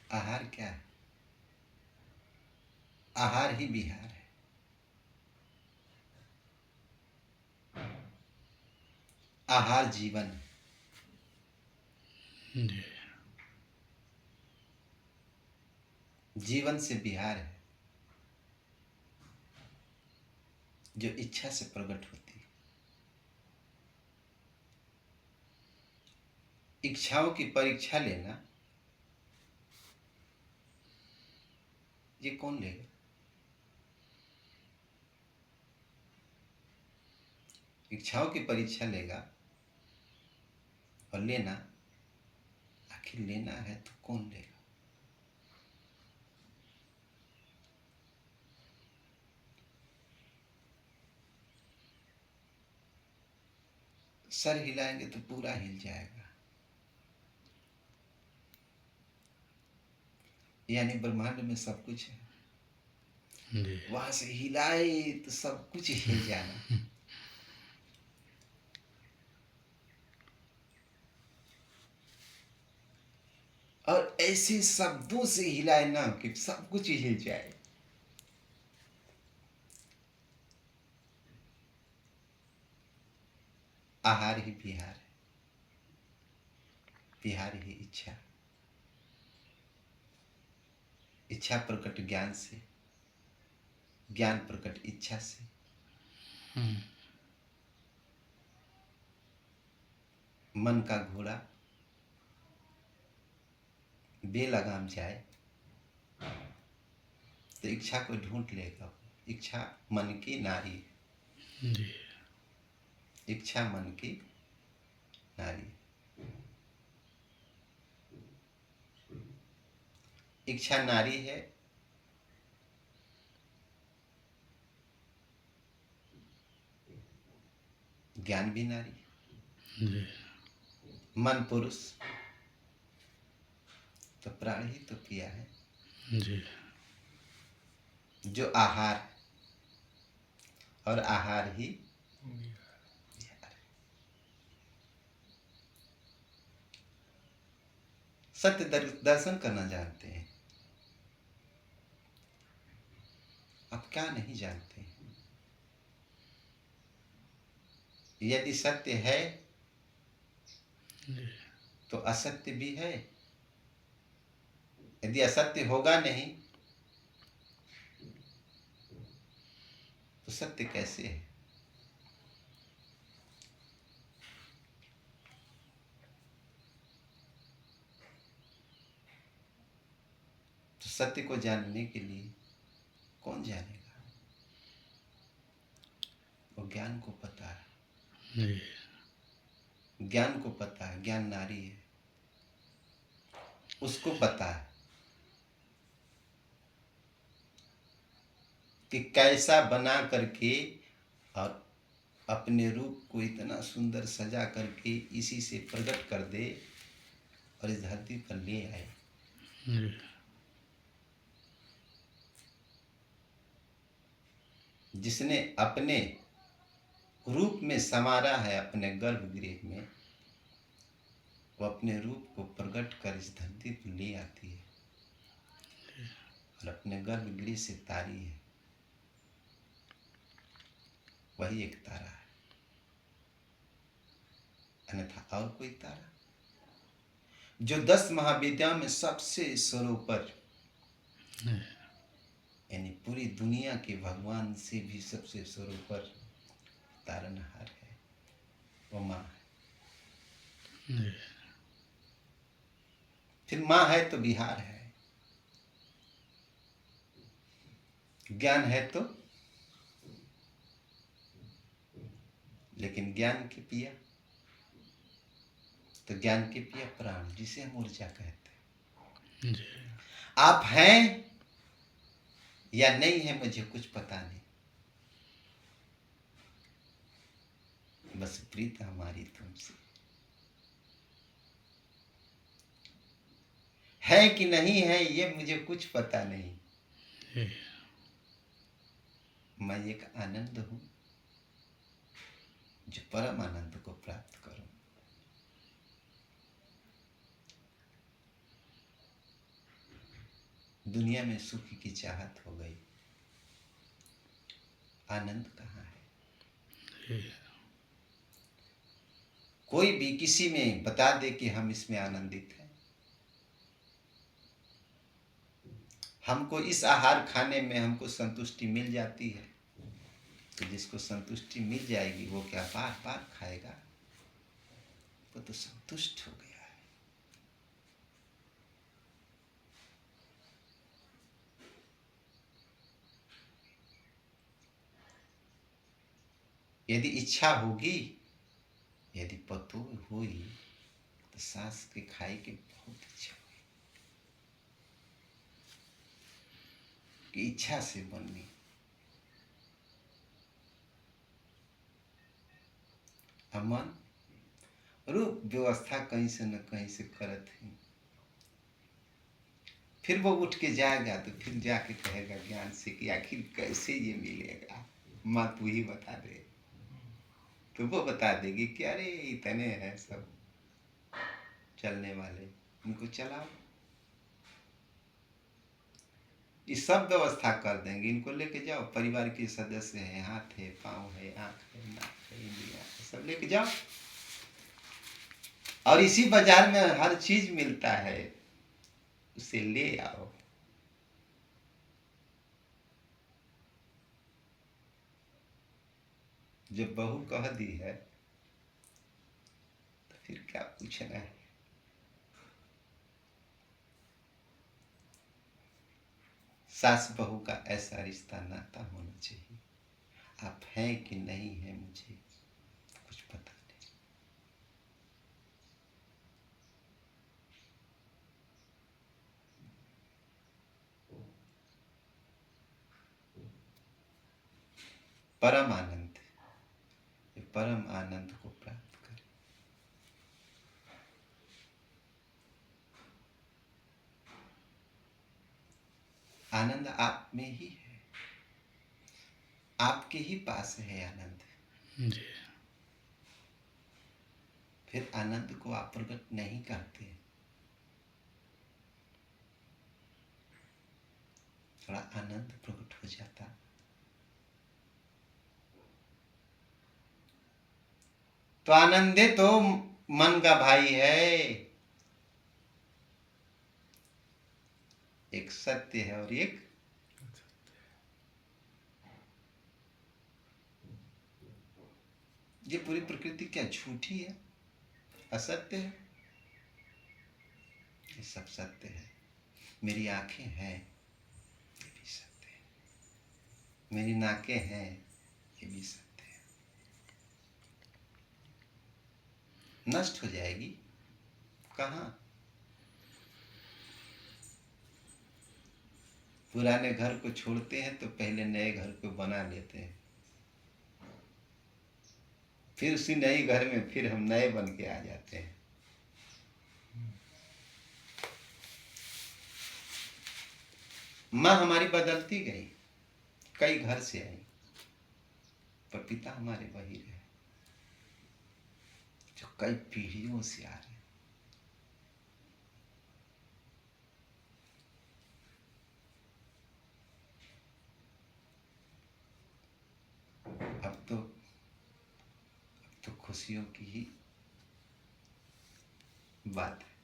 आहार क्या है? आहार ही विहार है। आहार जीवन है। जी। जीवन से विहार है, जो इच्छा से प्रकट होती है। इच्छाओं की परीक्षा लेना, ये कौन लेगा? इच्छाओं की परीक्षा लेगा और लेना, आखिर लेना है तो कौन लेगा? सर हिलाएंगे तो पूरा हिल जाएगा। यानी ब्रह्मांड में सब कुछ है, जी। वहां से हिलाए तो सब कुछ हिल जाना। और ऐसे शब्दों से हिलाए ना कि सब कुछ हिल जाए। आहार ही विहार है, विहार ही इच्छा। इच्छा प्रकट ज्ञान से, ज्ञान प्रकट इच्छा से। मन का घोड़ा बेलगाम जाए तो इच्छा को ढूंढ लेगा। इच्छा मन की नारी है। जी। इच्छा मन की नारी है। इच्छा नारी है, ज्ञान भी नारी है। जी। मन पुरुष तो प्राण ही तो किया है। जी। जो आहार और आहार ही विहार है। सत्य दर्शन करना जानते हैं, आप क्या नहीं जानते हैं? यदि सत्य है तो असत्य भी है। यदि असत्य होगा नहीं तो सत्य कैसे है? तो सत्य को जानने के लिए कौन जानेगा? वो ज्ञान को पता है। जी। ज्ञान को पता है, ज्ञान नारी है, उसको पता है कि कैसा बना करके और अपने रूप को इतना सुंदर सजा करके इसी से प्रकट कर दे और इस धरती पर ले आए। जी। जिसने अपने रूप में समारा है अपने गर्भगृह में, वो अपने रूप को प्रकट कर इस धरती पर ले आती है और अपने गर्भगृह से तारी है। वही एक तारा है, अन्यथा और कोई तारा जो 10 महाविद्याओं में सबसे सर्वोपर, यानी पूरी दुनिया के भगवान से भी सबसे सर्वोपर तारनहार है, वो माँ है। जी। फिर माँ है तो विहार है, ज्ञान है तो, लेकिन ज्ञान के पिया तो ज्ञान के पिया प्राण, जिसे हम ऊर्जा कहते हैं। जी। आप हैं या नहीं है मुझे कुछ पता नहीं, बस प्रीत हमारी तुमसे है कि नहीं है ये मुझे कुछ पता नहीं। जी। मैं एक आनंद हूं जो परम आनंद को प्राप्त करूं। दुनिया में सुख की चाहत हो गई, आनंद कहाँ है? जी कोई भी किसी में बता दे कि हम इसमें आनंदित हैं। हमको इस आहार खाने में हमको संतुष्टि मिल जाती है, तो जिसको संतुष्टि मिल जाएगी वो क्या बार बार खाएगा? वो तो संतुष्ट हो गया है। यदि इच्छा होगी, यदि पतो हुई, तो सास के खाए की बहुत इच्छा हुई कि इच्छा से बननी। अमन रूप व्यवस्था कहीं से न कहीं से करत ही, फिर वो उठ के जाएगा तो फिर जाके कहेगा ज्ञान से कि आखिर कैसे ये मिलेगा, माँ तू ही बता दे। तो वो बता देगी कि अरे इतने हैं सब चलने वाले, उनको चलाओ। ये सब व्यवस्था कर देंगे, इनको लेके जाओ, परिवार के सदस्य हैं, हाथ है, पाँव है, आँख है, नाक है, इंद्रियाँ है, सब लेके जाओ। और इसी बाजार में हर चीज मिलता है, उसे ले आओ। जब बहू कह दी है तो फिर क्या पूछना है? सास बहू का ऐसा रिश्ता नाता होना चाहिए। आप हैं कि नहीं हैं मुझे कुछ पता नहीं। परम आनंद, ये परम आनंद को प्राप्त करें। आनंद आप में ही है, आपके ही पास है आनंद। जी फिर आनंद को आप प्रकट नहीं करते, थोड़ा आनंद प्रकट हो जाता। तो आनंदे तो मन का भाई है। एक सत्य है और एक ये पूरी प्रकृति क्या झूठी है, असत्य है? ये सब सत्य है। मेरी आंखें हैं, ये भी सत्य है। मेरी नाकें हैं, ये भी सत्य है। नष्ट हो जाएगी कहाँ? पुराने घर को छोड़ते हैं तो पहले नए घर को बना लेते हैं, फिर उसी नए घर में फिर हम नए बन के आ जाते हैं। माँ हमारी बदलती गई, कई घर से आई, पर पिता हमारे वही रहे जो कई पीढ़ियों से आ रहे। अब तो खुशियों की ही बात है।